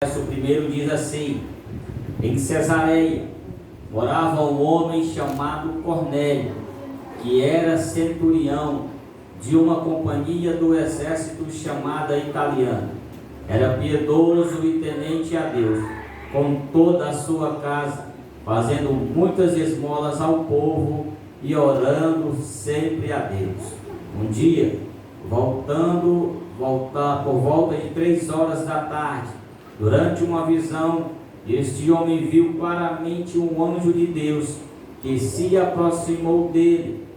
verso 1 diz assim: em Cesareia morava um homem chamado Cornélio, que era centurião de uma companhia do exército chamada italiana. Era piedoso e temente a Deus, com toda a sua casa, fazendo muitas esmolas ao povo e orando sempre a Deus. Um dia, por volta de 3 horas da tarde, durante uma visão, este homem viu claramente um anjo de Deus que se aproximou dele.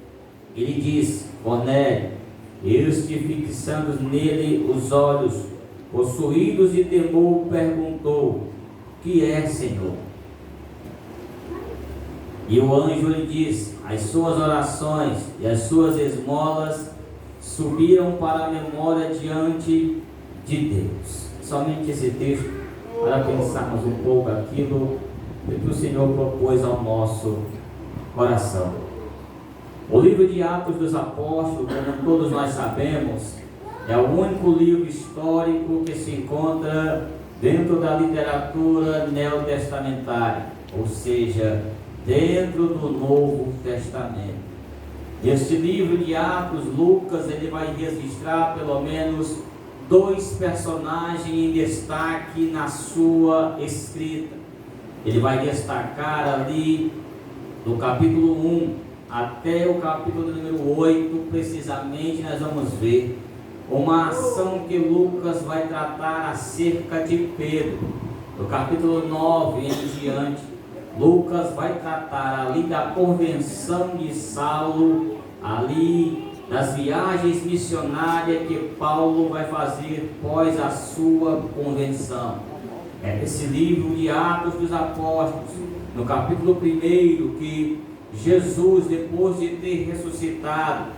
Ele disse: Cornélio. Este, fixando nele os olhos, possuídos de temor, perguntou: que é, Senhor? E o anjo lhe disse: as suas orações e as suas esmolas subiram para a memória diante de Deus. Somente esse texto, para pensarmos um pouco aquilo que o Senhor propôs ao nosso coração. O livro de Atos dos Apóstolos, como todos nós sabemos, é o único livro histórico que se encontra dentro da literatura neotestamentária, ou seja, dentro do Novo Testamento. Este livro de Atos, Lucas, ele vai registrar pelo menos 2 personagens em destaque na sua escrita. Ele vai destacar ali do capítulo 1 até o capítulo número 8, precisamente, nós vamos ver uma ação que Lucas vai tratar acerca de Pedro. Do capítulo 9 em diante, Lucas vai tratar ali da convenção de Saulo, ali das viagens missionárias que Paulo vai fazer após a sua convenção. É esse livro de Atos dos Apóstolos, no capítulo 1, que Jesus, depois de ter ressuscitado,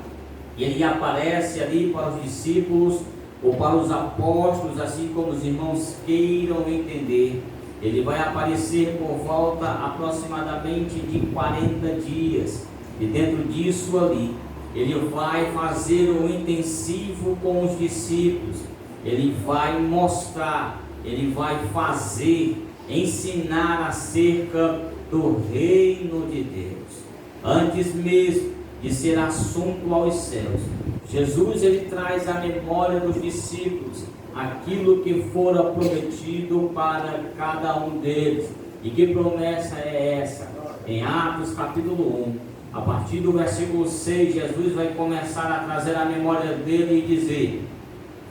ele aparece ali para os discípulos ou para os apóstolos, assim como os irmãos queiram entender. Ele vai aparecer por volta aproximadamente de 40 dias, e dentro disso ali, ele vai fazer um intensivo com os discípulos. Ele vai mostrar, ele vai fazer, ensinar acerca do reino de Deus. Antes mesmo de ser assunto aos céus, Jesus ele traz à memória dos discípulos aquilo que fora prometido para cada um deles. E que promessa é essa? Em Atos capítulo 1, a partir do versículo 6, Jesus vai começar a trazer à memória dele e dizer: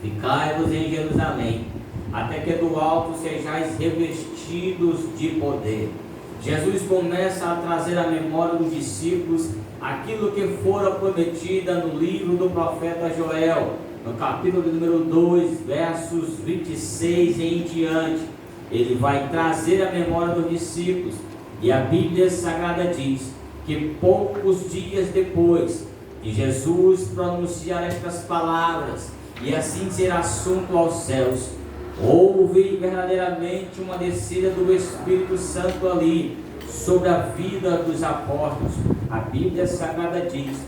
ficai-vos em Jerusalém, até que do alto sejais revestidos de poder. Jesus começa a trazer à memória dos discípulos aquilo que fora prometida no livro do profeta Joel, no capítulo número 2, versos 26 em diante. Ele vai trazer à memória dos discípulos, e a Bíblia Sagrada diz que poucos dias depois de Jesus pronunciar estas palavras e assim ser assunto aos céus, houve verdadeiramente uma descida do Espírito Santo ali sobre a vida dos apóstolos. A Bíblia Sagrada diz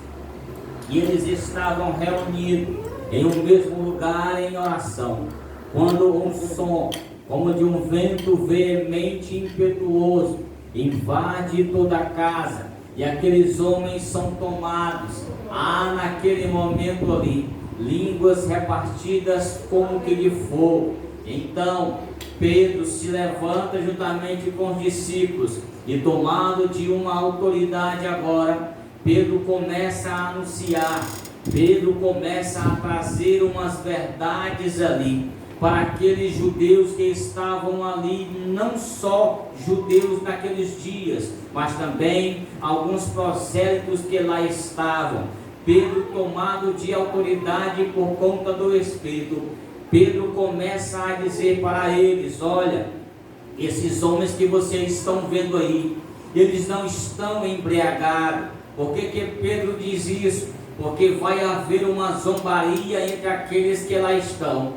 que eles estavam reunidos em um mesmo lugar em oração, quando um som como de um vento veemente e impetuoso invade toda a casa, e aqueles homens são tomados. Há naquele momento ali línguas repartidas como que de fogo. Então Pedro se levanta juntamente com os discípulos, e tomado de uma autoridade agora, Pedro começa a anunciar, Pedro começa a trazer umas verdades ali para aqueles judeus que estavam ali, não só judeus naqueles dias, mas também alguns prosélitos que lá estavam. Pedro, tomado de autoridade por conta do Espírito, Pedro começa a dizer para eles: olha, esses homens que vocês estão vendo aí, eles não estão embriagados. Por que Pedro diz isso? Porque vai haver uma zombaria entre aqueles que lá estão,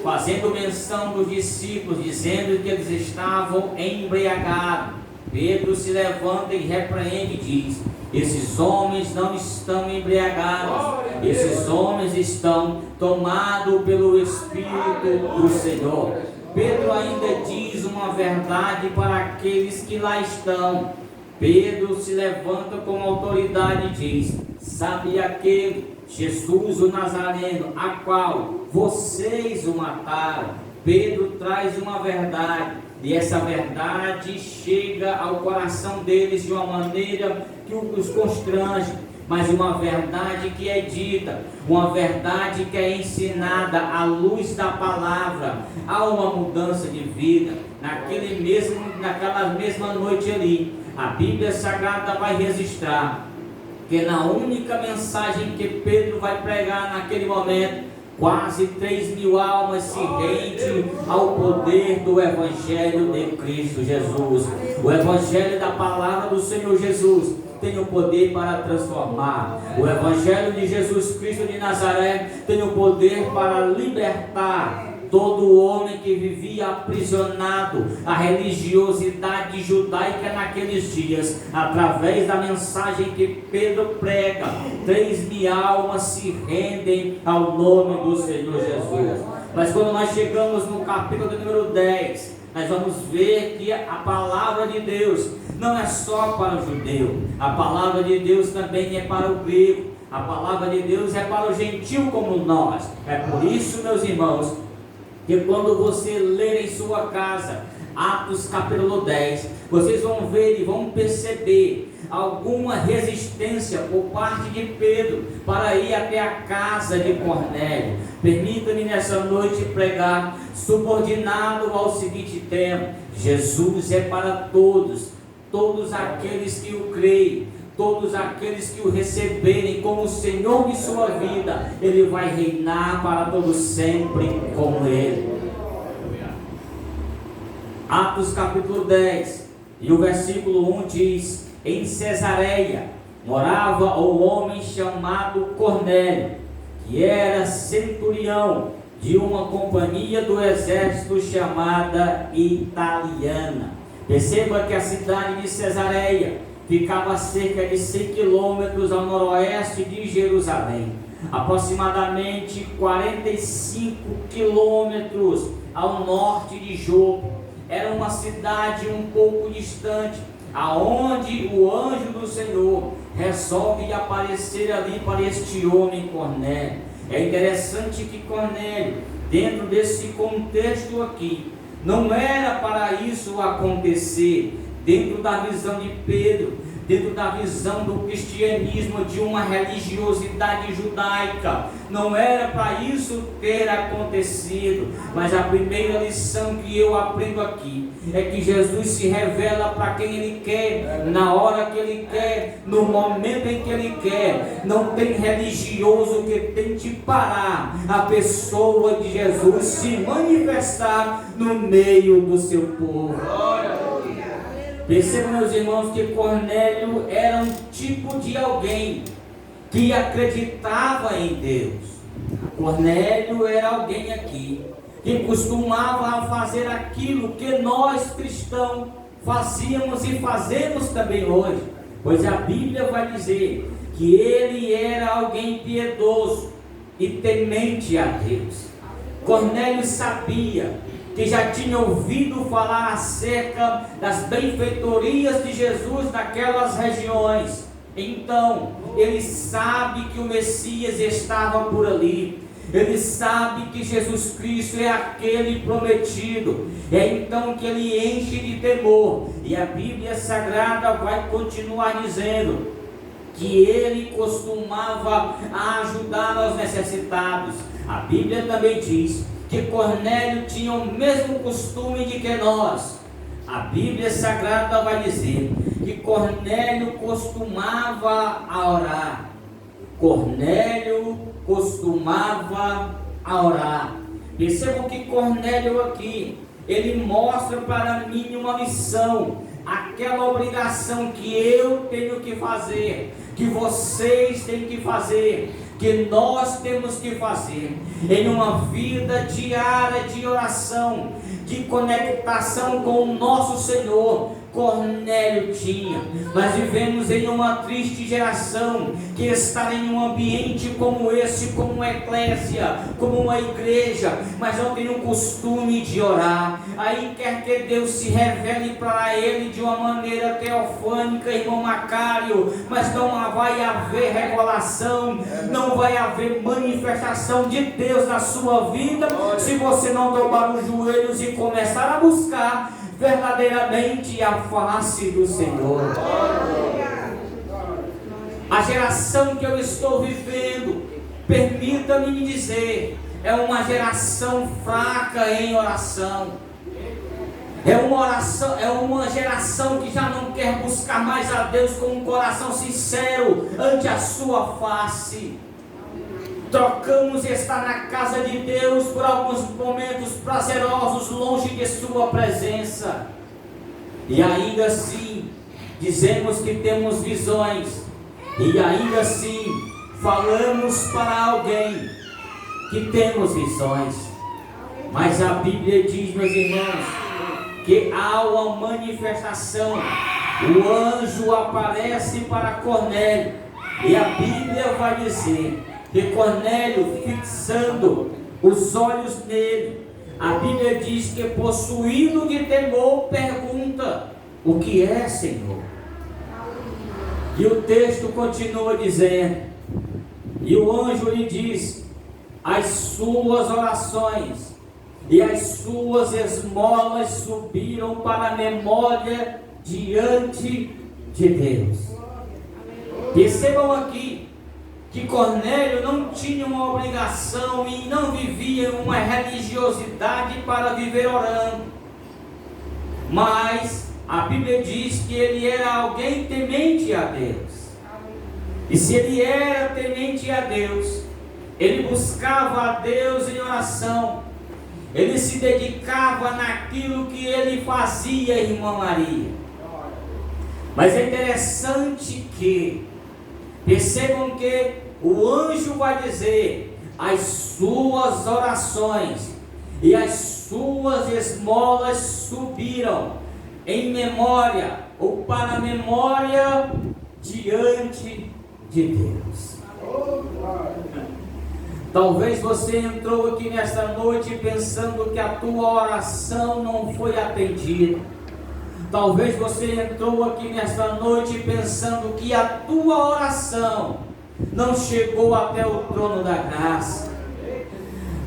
fazendo menção dos discípulos, dizendo que eles estavam embriagados. Pedro se levanta e repreende e diz: esses homens não estão embriagados, esses homens estão tomados pelo Espírito do Senhor. Pedro ainda diz uma verdade para aqueles que lá estão. Pedro se levanta com autoridade e diz: sabe aquele Jesus o Nazareno, a qual vocês o mataram? Pedro traz uma verdade, e essa verdade chega ao coração deles de uma maneira que os constrange, mas uma verdade que é dita, uma verdade que é ensinada à luz da palavra. Há uma mudança de vida. Naquela mesma noite ali, a Bíblia Sagrada vai registrar que na única mensagem que Pedro vai pregar naquele momento, quase 3.000 almas se rendem ao poder do Evangelho de Cristo Jesus. O Evangelho da palavra do Senhor Jesus tem o poder para transformar. O Evangelho de Jesus Cristo de Nazaré tem o poder para libertar todo homem que vivia aprisionado à religiosidade judaica naqueles dias. Através da mensagem que Pedro prega, 3.000 almas se rendem ao nome do Senhor Jesus. Mas quando nós chegamos no capítulo de número 10, nós vamos ver que a palavra de Deus não é só para o judeu, a palavra de Deus também é para o grego, a palavra de Deus é para o gentil como nós. É por isso, meus irmãos, que quando você ler em sua casa Atos capítulo 10, vocês vão ver e vão perceber alguma resistência por parte de Pedro para ir até a casa de Cornélio. Permita-me nessa noite pregar subordinado ao seguinte tema: Jesus é para todos, todos aqueles que o creem, todos aqueles que o receberem como Senhor de sua vida. Ele vai reinar para todos sempre com ele. Atos capítulo 10 e o versículo 1 diz: em Cesareia morava um homem chamado Cornélio, que era centurião de uma companhia do exército chamada Italiana. Perceba que a cidade de Cesareia ficava a cerca de 100 quilômetros ao noroeste de Jerusalém, aproximadamente 45 quilômetros ao norte de Jope. Era uma cidade um pouco distante, aonde o anjo do Senhor resolve aparecer ali para este homem Cornélio. É interessante que Cornélio, dentro desse contexto aqui, não era para isso acontecer. Dentro da visão de Pedro, dentro da visão do cristianismo, de uma religiosidade judaica, não era para isso ter acontecido. Mas a primeira lição que eu aprendo aqui é que Jesus se revela para quem Ele quer, na hora que Ele quer, no momento em que Ele quer. Não tem religioso que tente parar a pessoa de Jesus se manifestar no meio do seu povo. Percebam, meus irmãos, que Cornélio era um tipo de alguém que acreditava em Deus. Cornélio era alguém aqui que costumava fazer aquilo que nós cristãos fazíamos e fazemos também hoje, pois a Bíblia vai dizer que ele era alguém piedoso e temente a Deus. Cornélio sabia que já tinha ouvido falar acerca das benfeitorias de Jesus naquelas regiões. Então, ele sabe que o Messias estava por ali. Ele sabe que Jesus Cristo é aquele prometido. É então que ele enche de temor. E a Bíblia Sagrada vai continuar dizendo que ele costumava ajudar os necessitados. A Bíblia também diz que Cornélio tinha o mesmo costume de que nós. A Bíblia Sagrada vai dizer que Cornélio costumava a orar. Cornélio costumava a orar. Percebam que Cornélio aqui, ele mostra para mim uma missão, aquela obrigação que eu tenho que fazer, que vocês têm que fazer, que nós temos que fazer em uma vida diária de oração, de conectação com o nosso Senhor, Cornélio tinha. Nós vivemos em uma triste geração que está em um ambiente como esse, como uma eclésia, como uma igreja, mas não tem o costume de orar. Aí quer que Deus se revele para ele de uma maneira teofânica, irmão Macário, mas não vai haver revelação, não vai haver manifestação de Deus na sua vida se você não dobrar os joelhos e começar a buscar verdadeiramente a face do Senhor. A geração que eu estou vivendo, permita-me dizer, é uma geração fraca em oração. É uma geração que já não quer buscar mais a Deus com um coração sincero ante a sua face. Trocamos estar na casa de Deus por alguns momentos prazerosos longe de sua presença, e ainda assim dizemos que temos visões, e ainda assim falamos para alguém que temos visões. Mas a Bíblia diz, meus irmãos, que há uma manifestação. O anjo aparece para Cornélio, e a Bíblia vai dizer que Cornélio, fixando os olhos nele, a Bíblia diz que, possuído de temor, pergunta: o que é, Senhor? E o texto continua dizendo, e o anjo lhe diz: as suas orações e as suas esmolas subiram para a memória diante de Deus. Percebam aqui que Cornélio não tinha uma obrigação e não vivia uma religiosidade para viver orando, mas a Bíblia diz que ele era alguém temente a Deus. E se ele era temente a Deus, ele buscava a Deus em oração, ele se dedicava naquilo que ele fazia, irmã Maria. Mas é interessante que percebam que o anjo vai dizer: as suas orações e as suas esmolas subiram em memória, ou para a memória, diante de Deus. Talvez você entrou aqui nesta noite pensando que a tua oração não foi atendida. Talvez você entrou aqui nesta noite pensando que a tua oração não chegou até o trono da graça.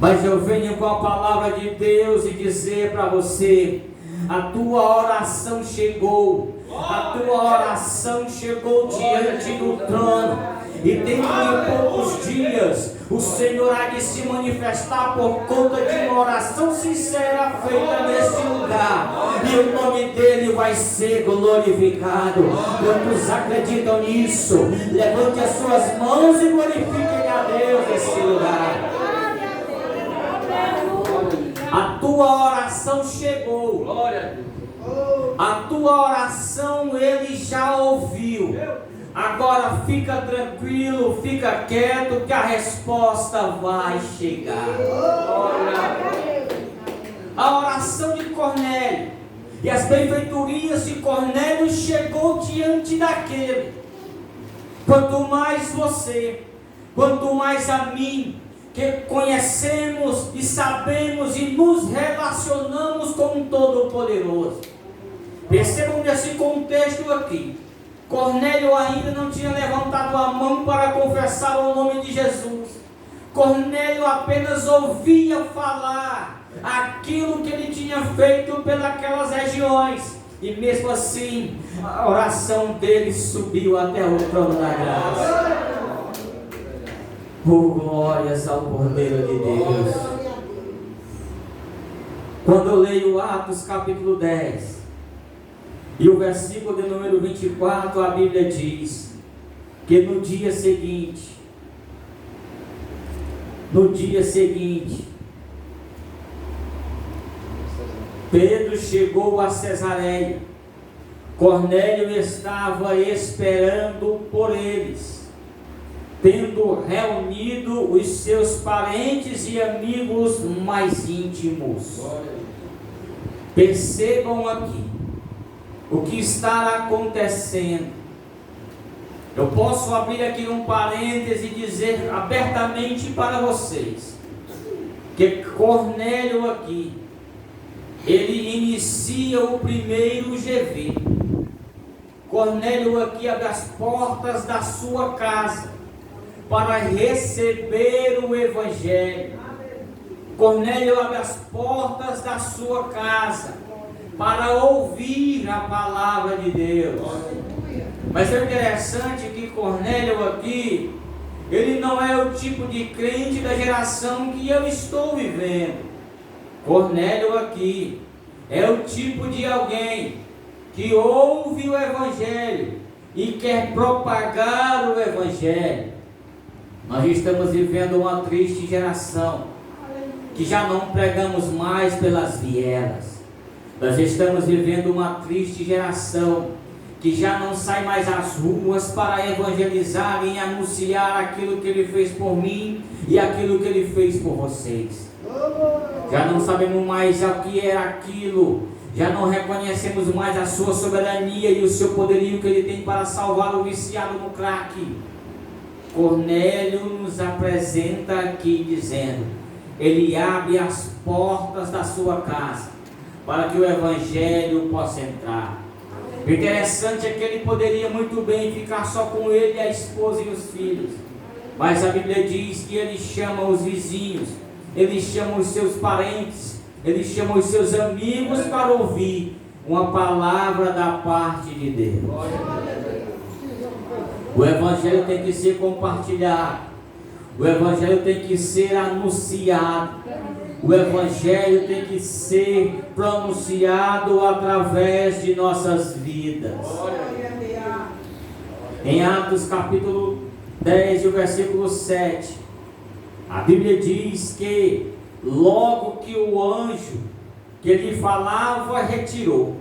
Mas eu venho com a palavra de Deus e dizer para você: a tua oração chegou. A tua oração chegou diante do trono. E dentro de poucos dias o Senhor há de se manifestar por conta de uma oração sincera feita neste lugar, e o nome dele vai ser glorificado. Quantos acreditam nisso? Levante as suas mãos e glorifiquem a Deus nesse lugar. A tua oração chegou. A tua oração ele já ouviu. Agora fica tranquilo, fica quieto, que a resposta vai chegar. A oração de Cornélio e as benfeitorias de Cornélio chegou diante daquele. Quanto mais você, quanto mais a mim, que conhecemos e sabemos e nos relacionamos com um Todo-Poderoso. Percebam nesse contexto aqui, Cornélio ainda não tinha levantado a mão para confessar o nome de Jesus. Cornélio apenas ouvia falar aquilo que ele tinha feito pelas regiões, e mesmo assim a oração dele subiu até o trono da graça. Oh, glórias ao Cordeiro de Deus. Quando eu leio Atos capítulo 10 e o versículo de número 24, a Bíblia diz que no dia seguinte, Pedro chegou a Cesareia. Cornélio estava esperando por eles, tendo reunido os seus parentes e amigos mais íntimos. Percebam aqui o que está acontecendo. Eu posso abrir aqui um parêntese e dizer abertamente para vocês que Cornélio aqui, ele inicia o primeiro GV. Cornélio aqui abre as portas da sua casa para receber o Evangelho. Cornélio abre as portas da sua casa para ouvir a palavra de Deus. Mas é interessante que Cornélio aqui, ele não é o tipo de crente da geração que eu estou vivendo. Cornélio aqui é o tipo de alguém que ouve o Evangelho e quer propagar o Evangelho. Nós estamos vivendo uma triste geração, que já não pregamos mais pelas vielas. Nós estamos vivendo uma triste geração, que já não sai mais às ruas para evangelizar e anunciar aquilo que Ele fez por mim e aquilo que Ele fez por vocês. Já não sabemos mais o que é aquilo, já não reconhecemos mais a sua soberania e o seu poderio que Ele tem para salvar o viciado no crack. Cornélio nos apresenta aqui dizendo, ele abre as portas da sua casa para que o Evangelho possa entrar. O interessante é que ele poderia muito bem ficar só com ele, a esposa e os filhos. Mas a Bíblia diz que ele chama os vizinhos, ele chama os seus parentes, ele chama os seus amigos para ouvir uma palavra da parte de Deus. O Evangelho tem que ser compartilhado. O Evangelho tem que ser anunciado. O Evangelho tem que ser pronunciado através de nossas vidas. Em Atos capítulo 10, o versículo 7, a Bíblia diz que logo que o anjo que lhe falava retirou,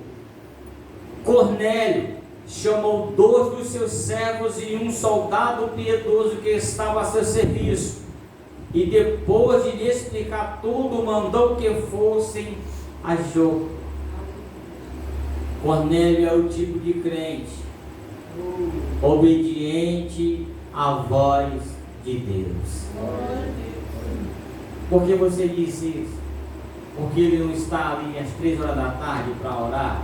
Cornélio chamou 2 dos seus servos e um soldado piedoso que estava a seu serviço. E depois de lhe explicar tudo, mandou que fossem a Jope. Cornélio é o tipo de crente obediente à voz de Deus. Por que você disse isso? Porque ele não está ali às 3 horas da tarde para orar?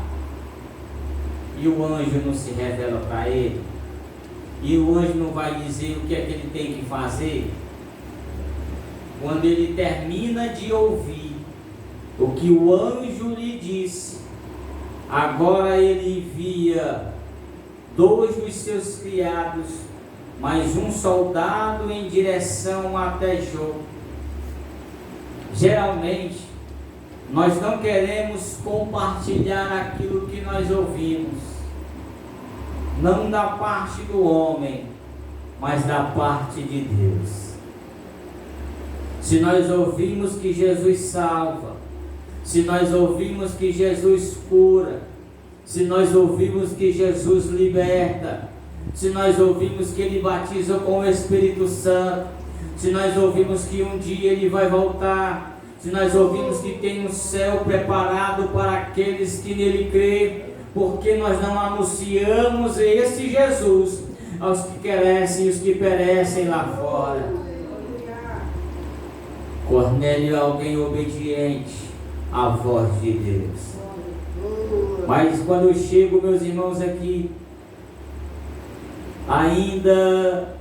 E o anjo não se revela para ele? E o anjo não vai dizer o que é que ele tem que fazer? Quando ele termina de ouvir o que o anjo lhe disse, agora ele envia 2 dos seus criados, mais um soldado em direção até Jope. Geralmente, nós não queremos compartilhar aquilo que nós ouvimos, não da parte do homem, mas da parte de Deus. Se nós ouvimos que Jesus salva, se nós ouvimos que Jesus cura, se nós ouvimos que Jesus liberta, se nós ouvimos que Ele batiza com o Espírito Santo, se nós ouvimos que um dia Ele vai voltar, se nós ouvimos que tem um céu preparado para aqueles que nele creem, porque nós não anunciamos esse Jesus aos que crescem e os que perecem lá fora. Cornélio é alguém obediente à voz de Deus. Mas quando eu chego, meus irmãos, aqui, ainda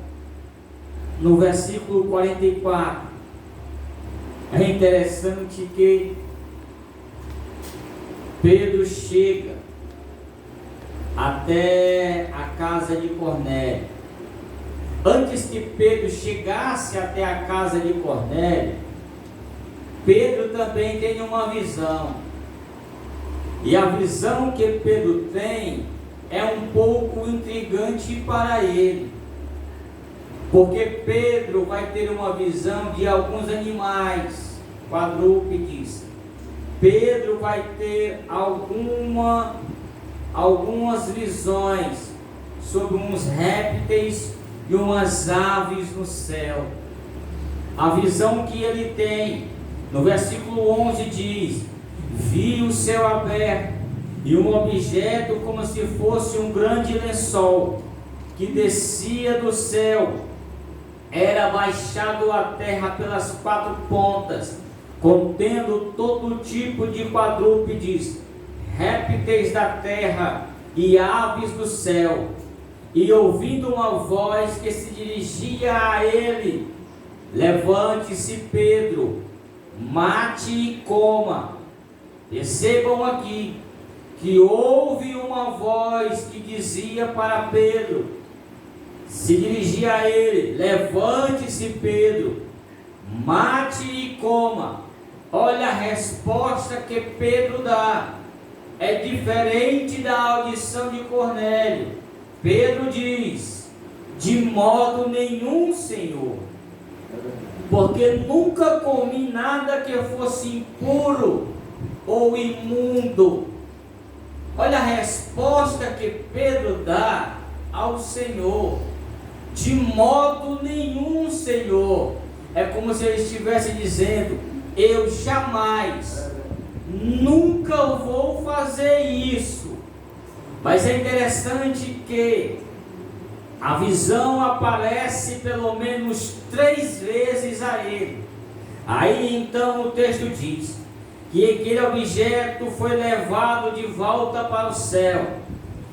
no versículo 44, é interessante que Pedro chega até a casa de Cornélio. Antes que Pedro chegasse até a casa de Cornélio, Pedro também tem uma visão. E a visão que Pedro tem é um pouco intrigante para ele. Porque Pedro vai ter uma visão de alguns animais, quadrúpedes. Pedro vai ter algumas visões sobre uns répteis e umas aves no céu. A visão que ele tem, no versículo 11 diz: vi o céu aberto e um objeto como se fosse um grande lençol que descia do céu era baixado à terra pelas 4 pontas, contendo todo tipo de quadrúpedes, répteis da terra e aves do céu. E ouvindo uma voz que se dirigia a ele: levante-se, Pedro, mate e coma. Percebam aqui que houve uma voz que dizia para Pedro, se dirigia a ele: levante-se, Pedro, mate e coma. Olha a resposta que Pedro dá. É diferente da audição de Cornélio. Pedro diz: de modo nenhum, Senhor, porque nunca comi nada que fosse impuro ou imundo. Olha a resposta que Pedro dá ao Senhor: de modo nenhum, Senhor. É como se ele estivesse dizendo: eu jamais, nunca vou fazer isso. Mas é interessante que a visão aparece pelo menos 3 vezes a ele. Aí então o texto diz que aquele objeto foi levado de volta para o céu.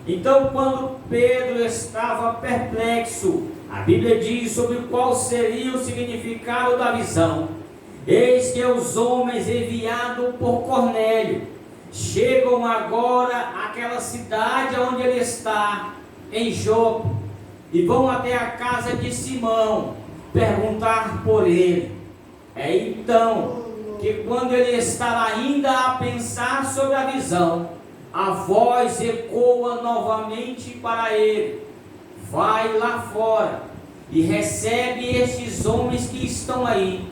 Então, quando Pedro estava perplexo, a Bíblia diz sobre qual seria o significado da visão. Eis que os homens enviados por Cornélio chegam agora àquela cidade onde ele está, em Jope, e vão até a casa de Simão perguntar por ele. É então que, quando ele está ainda a pensar sobre a visão, a voz ecoa novamente para ele: vai lá fora e recebe estes homens que estão aí,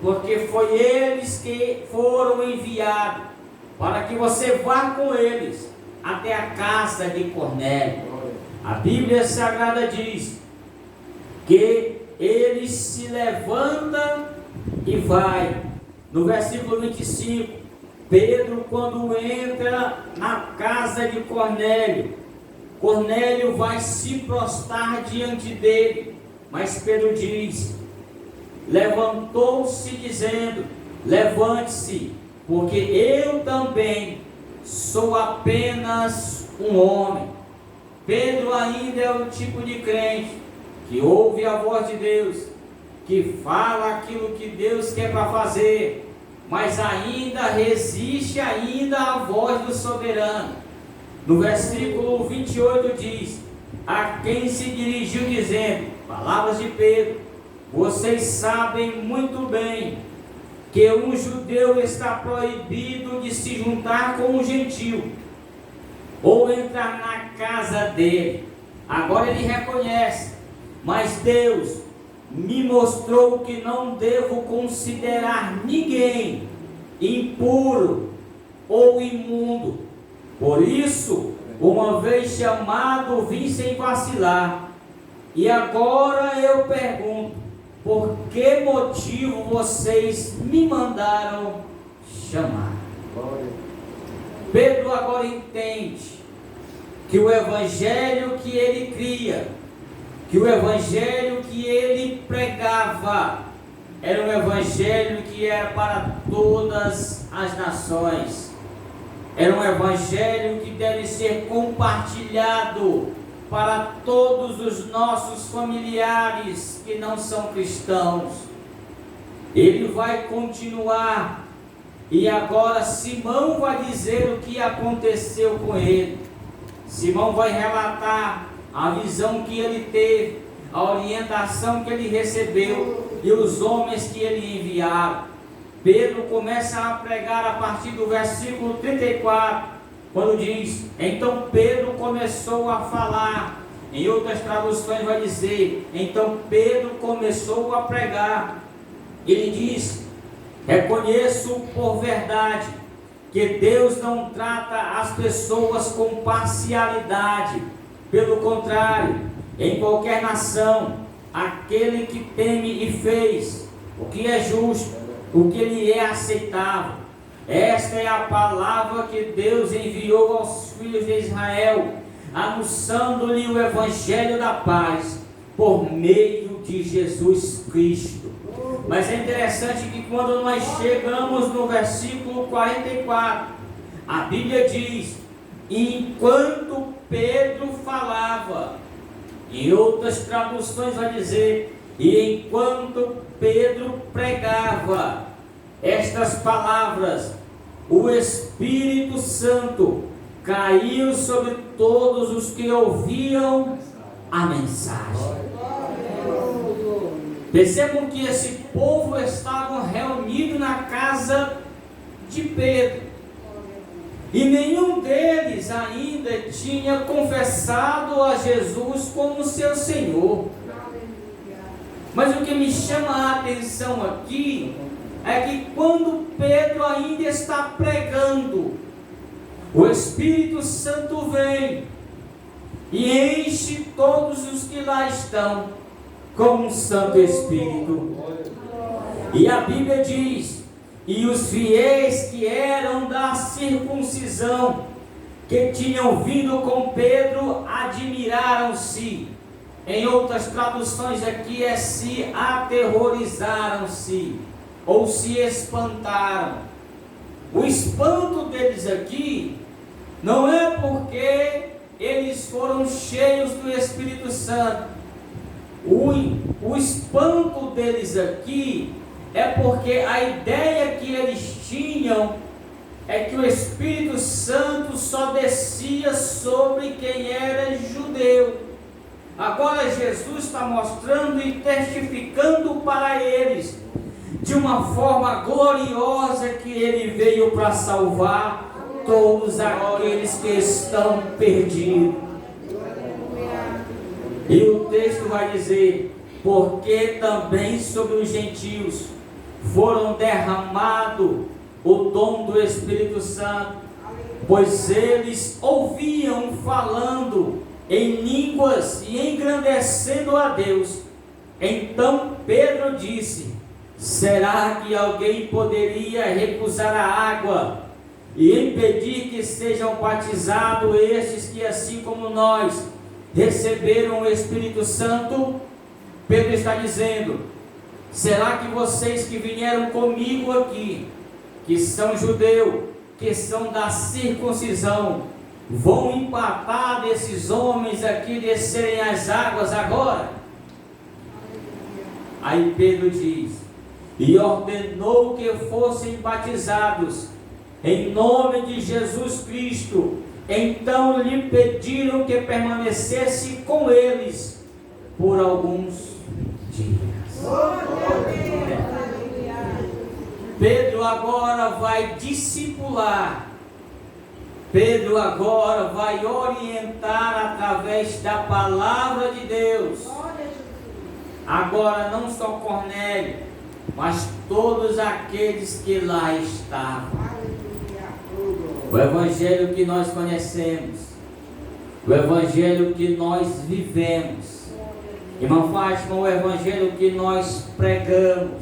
porque foi eles que foram enviados para que você vá com eles até a casa de Cornélio. A Bíblia Sagrada diz que ele se levanta e vai. No versículo 25, Pedro, quando entra na casa de Cornélio, Cornélio vai se prostrar diante dele, mas Pedro diz: levantou-se dizendo: levante-se, porque eu também sou apenas um homem. Pedro ainda é o tipo de crente que ouve a voz de Deus, que fala aquilo que Deus quer para fazer, mas ainda resiste ainda à voz do soberano. No versículo 28 diz: a quem se dirigiu dizendo, palavras de Pedro: vocês sabem muito bem que um judeu está proibido de se juntar com um gentil, ou entrar na casa dele. Agora ele reconhece: mas Deus me mostrou que não devo considerar ninguém impuro ou imundo. Por isso, uma vez chamado, vim sem vacilar. E agora eu pergunto: por que motivo vocês me mandaram chamar? Pedro agora entende que o evangelho que ele cria, que o evangelho que ele pregava, era um evangelho que era para todas as nações. Era um evangelho que deve ser compartilhado para todos os nossos familiares que não são cristãos. Ele vai continuar, e agora Simão vai dizer o que aconteceu com ele. Simão vai relatar a visão que ele teve, a orientação que ele recebeu e os homens que ele enviaram. Pedro começa a pregar a partir do versículo 34, quando diz: então Pedro começou a falar. Em outras traduções vai dizer: então Pedro começou a pregar. Ele diz: reconheço por verdade que Deus não trata as pessoas com parcialidade. Pelo contrário, em qualquer nação, aquele que teme e fez o que é justo, o que lhe é aceitável, Esta é a palavra que Deus enviou aos filhos de Israel, anunciando-lhe o evangelho da paz por meio de Jesus Cristo. Mas é interessante que quando nós chegamos no versículo 44, a Bíblia diz: enquanto Pedro falava, em outras traduções vai dizer, e enquanto Pedro pregava estas palavras, o Espírito Santo caiu sobre todos os que ouviam a mensagem. Percebam que esse povo estava reunido na casa de Pedro, e nenhum deles ainda tinha confessado a Jesus como seu Senhor. Mas o que me chama a atenção aqui é que quando Pedro ainda está pregando, o Espírito Santo vem e enche todos os que lá estão com o Santo Espírito. E a Bíblia diz: e os fiéis que eram da circuncisão, que tinham vindo com Pedro, admiraram-se. Em outras traduções aqui é se aterrorizaram-se, ou se espantaram. O espanto deles aqui não é porque eles foram cheios do Espírito Santo. O espanto deles aqui é porque a ideia que eles tinham é que o Espírito Santo só descia sobre quem era judeu. Agora Jesus está mostrando e testificando para eles, de uma forma gloriosa, que Ele veio para salvar todos aqueles que estão perdidos. E o texto vai dizer: porque também sobre os gentios foram derramado o dom do Espírito Santo, pois eles ouviam falando em línguas e engrandecendo a Deus. Então Pedro disse: será que alguém poderia recusar a água e impedir que sejam batizados estes que, assim como nós, receberam o Espírito Santo? Pedro está dizendo: será que vocês que vieram comigo aqui, que são judeus, que são da circuncisão, vão empatar desses homens aqui descerem as águas agora? Aí Pedro diz: e ordenou que fossem batizados em nome de Jesus Cristo. Então lhe pediram que permanecesse com eles por alguns dias. Pedro agora vai discipular. Pedro agora vai orientar através da palavra de Deus. Agora não só Cornélio, mas todos aqueles que lá estavam. O Evangelho que nós conhecemos, o Evangelho que nós vivemos, irmão Fátima, o Evangelho que nós pregamos,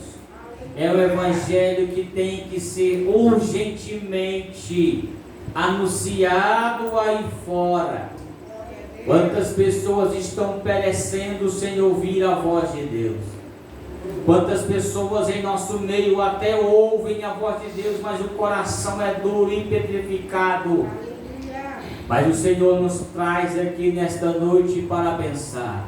é o Evangelho que tem que ser urgentemente anunciado aí fora. Quantas pessoas estão perecendo sem ouvir a voz de Deus? Quantas pessoas em nosso meio até ouvem a voz de Deus, mas o coração é duro e petrificado. Mas o Senhor nos traz aqui nesta noite para pensar.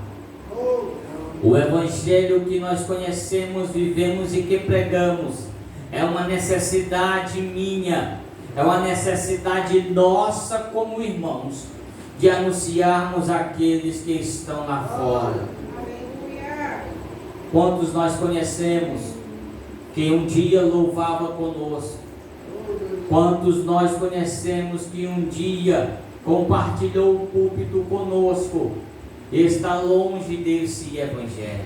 O Evangelho que nós conhecemos, vivemos e que pregamos é uma necessidade minha, é uma necessidade nossa como irmãos, de anunciarmos àqueles que estão lá fora. Quantos nós conhecemos que um dia louvava conosco? Quantos nós conhecemos que um dia compartilhou o púlpito conosco? Está longe desse Evangelho.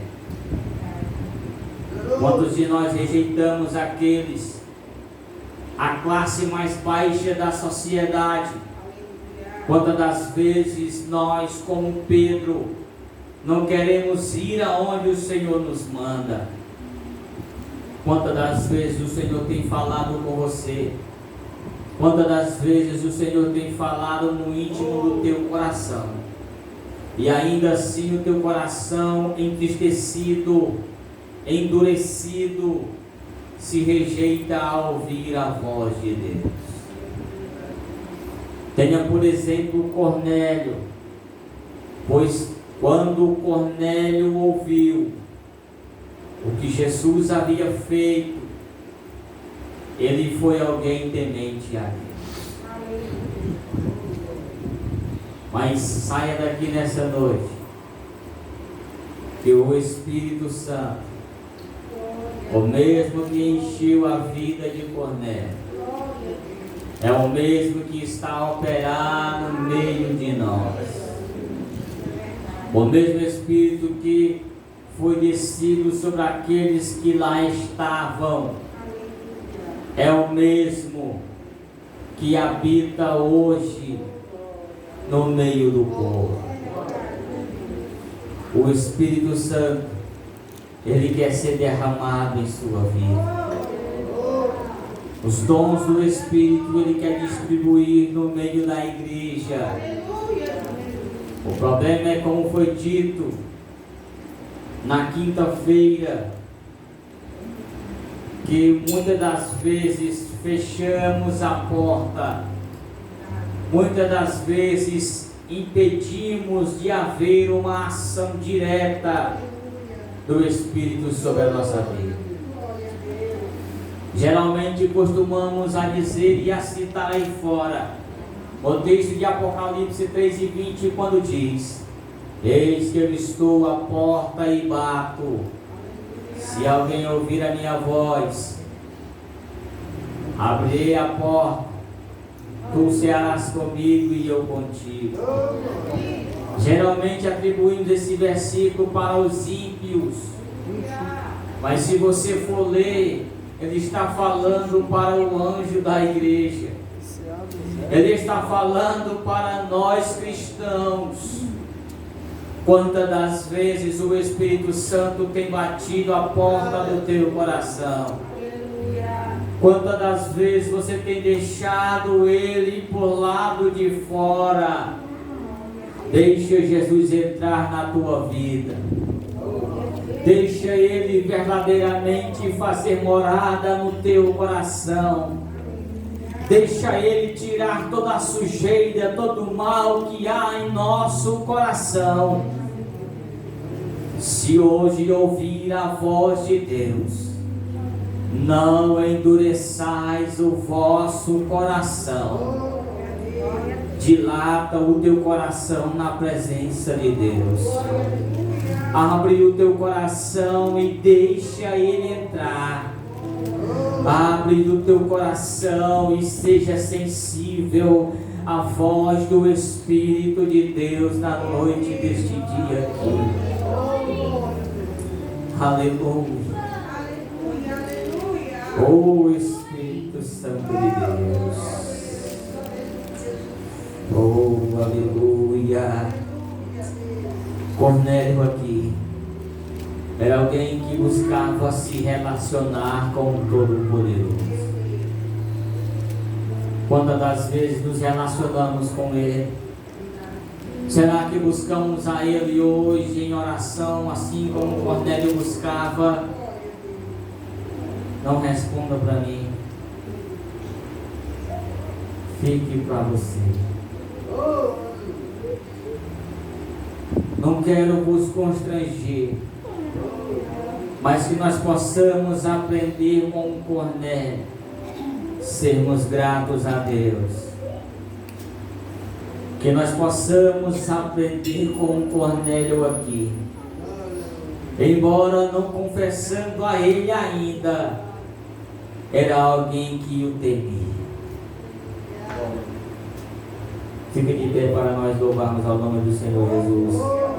Quantos de nós rejeitamos aqueles, a classe mais baixa da sociedade? Quantas das vezes nós, como Pedro, não queremos ir aonde o Senhor nos manda? Quantas das vezes o Senhor tem falado com você? Quantas das vezes o Senhor tem falado no íntimo do teu coração, e ainda assim o teu coração entristecido, endurecido, se rejeita a ouvir a voz de Deus. Tenha por exemplo Cornélio, pois quando Cornélio ouviu o que Jesus havia feito, ele foi alguém temente a Deus. Mas saia daqui nessa noite, que o Espírito Santo, o mesmo que encheu a vida de Cornélio, é o mesmo que está a operar no meio de nós. O mesmo Espírito que foi descido sobre aqueles que lá estavam, é o mesmo que habita hoje no meio do povo. O Espírito Santo, ele quer ser derramado em sua vida. Os dons do Espírito ele quer distribuir no meio da igreja. O problema é, como foi dito na quinta-feira, que muitas das vezes fechamos a porta, muitas das vezes impedimos de haver uma ação direta do Espírito sobre a nossa vida. Geralmente costumamos a dizer e a citar aí fora o texto de Apocalipse 3:20, quando diz: eis que eu estou à porta e bato. Se alguém ouvir a minha voz, abrirei a porta, tu cearás comigo e eu contigo. Geralmente atribuímos esse versículo para os ímpios, mas se você for ler, ele está falando para o anjo da igreja. Ele está falando para nós cristãos. Quantas das vezes o Espírito Santo tem batido a porta do teu coração? Quantas das vezes você tem deixado ele por lado de fora? Deixa Jesus entrar na tua vida. Deixa ele verdadeiramente fazer morada no teu coração. Deixa ele tirar toda a sujeira, todo o mal que há em nosso coração. Se hoje ouvir a voz de Deus, não endureçais o vosso coração. Dilata o teu coração na presença de Deus. Abre o teu coração e deixa ele entrar. Abre o teu coração e seja sensível à voz do Espírito de Deus na noite deste dia aqui. Aleluia. Oh Espírito Santo de Deus. Oh, aleluia. Cornélio aqui era alguém que buscava se relacionar com o Todo-Poderoso. Quantas das vezes nos relacionamos com Ele? Será que buscamos a Ele hoje em oração, assim como Cornélio buscava? Não responda para mim. Fique para você. Não quero vos constranger, mas que nós possamos aprender com o Cornélio, sermos gratos a Deus. Que nós possamos aprender com o Cornélio aqui, embora não confessando a ele ainda, era alguém que o temia. Fique de pé para nós louvarmos ao nome do Senhor Jesus.